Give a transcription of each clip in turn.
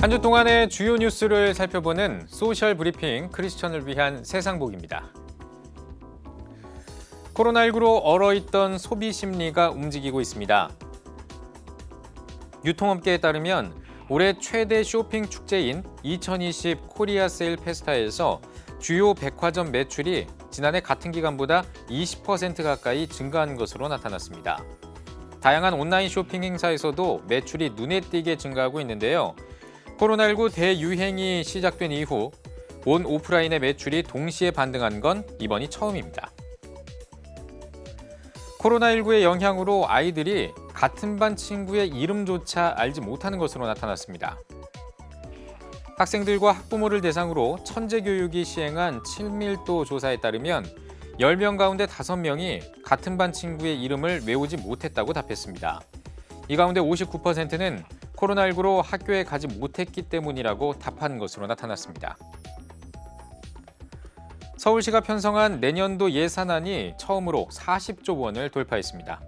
한 주 동안의 주요 뉴스를 살펴보는 소셜 브리핑 크리스천을 위한 세상복입니다. 코로나19로 얼어있던 소비 심리가 움직이고 있습니다. 유통업계에 따르면 올해 최대 쇼핑 축제인 2020 코리아 세일 페스타에서 주요 백화점 매출이 지난해 같은 기간보다 20% 가까이 증가한 것으로 나타났습니다. 다양한 온라인 쇼핑 행사에서도 매출이 눈에 띄게 증가하고 있는데요. 코로나19 대유행이 시작된 이후 온 오프라인의 매출이 동시에 반등한 건 이번이 처음입니다. 코로나19의 영향으로 아이들이 같은 반 친구의 이름조차 알지 못하는 것으로 나타났습니다. 학생들과 학부모를 대상으로 천재교육이 시행한 친밀도 조사에 따르면 10명 가운데 5명이 같은 반 친구의 이름을 외우지 못했다고 답했습니다. 이 가운데 59%는 코로나19로 학교에 가지 못했기 때문이라고 답한 것으로 나타났습니다. 서울시가 편성한 내년도 예산안이 처음으로 40조 원을 돌파했습니다.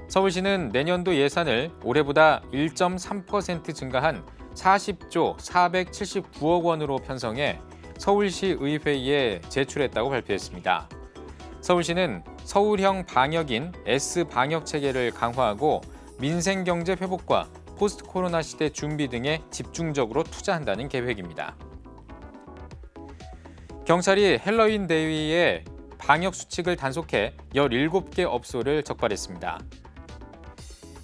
서울시는 내년도 예산을 올해보다 1.3% 증가한 40조 479억 원으로 편성해 서울시 의회에 제출했다고 발표했습니다. 서울시는 서울형 방역인 S방역 체계를 강화하고 민생경제 회복과 포스트 코로나 시대 준비 등에 집중적으로 투자한다는 계획입니다. 경찰이 헬로윈 대위에 방역 수칙을 단속해 17개 업소를 적발했습니다.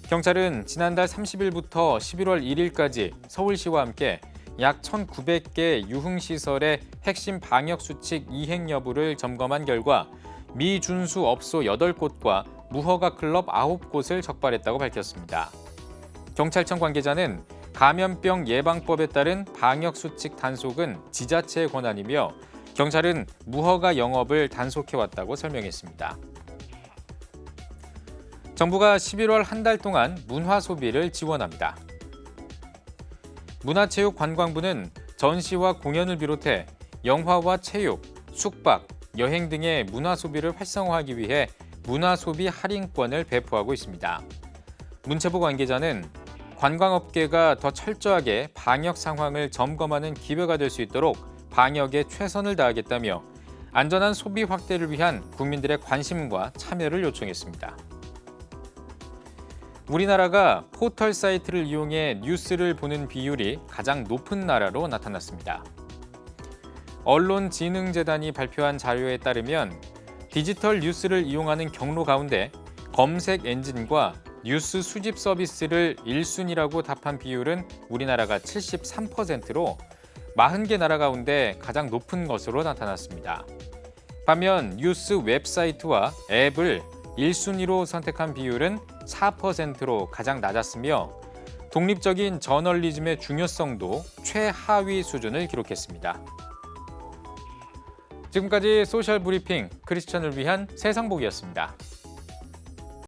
경찰은 지난달 30일부터 11월 1일까지 서울시와 함께 약 1,900개 유흥시설의 핵심 방역 수칙 이행 여부를 점검한 결과 미준수 업소 8곳과 무허가 클럽 9곳을 적발했다고 밝혔습니다. 경찰청 관계자는 감염병 예방법에 따른 방역 수칙 단속은 지자체의 권한이며 경찰은 무허가 영업을 단속해왔다고 설명했습니다. 정부가 11월 한 달 동안 문화 소비를 지원합니다. 문화체육관광부는 전시와 공연을 비롯해 영화와 체육, 숙박, 여행 등의 문화 소비를 활성화하기 위해 문화 소비 할인권을 배포하고 있습니다. 문체부 관계자는 관광업계가 더 철저하게 방역 상황을 점검하는 기회가 될 수 있도록 방역에 최선을 다하겠다며 안전한 소비 확대를 위한 국민들의 관심과 참여를 요청했습니다. 우리나라가 포털 사이트를 이용해 뉴스를 보는 비율이 가장 높은 나라로 나타났습니다. 언론진흥재단이 발표한 자료에 따르면 디지털 뉴스를 이용하는 경로 가운데 검색 엔진과 뉴스 수집 서비스를 1순위라고 답한 비율은 우리나라가 73%로 40개 나라 가운데 가장 높은 것으로 나타났습니다. 반면 뉴스 웹사이트와 앱을 1순위로 선택한 비율은 4%로 가장 낮았으며 독립적인 저널리즘의 중요성도 최하위 수준을 기록했습니다. 지금까지 소셜 브리핑 크리스천을 위한 세상복이었습니다.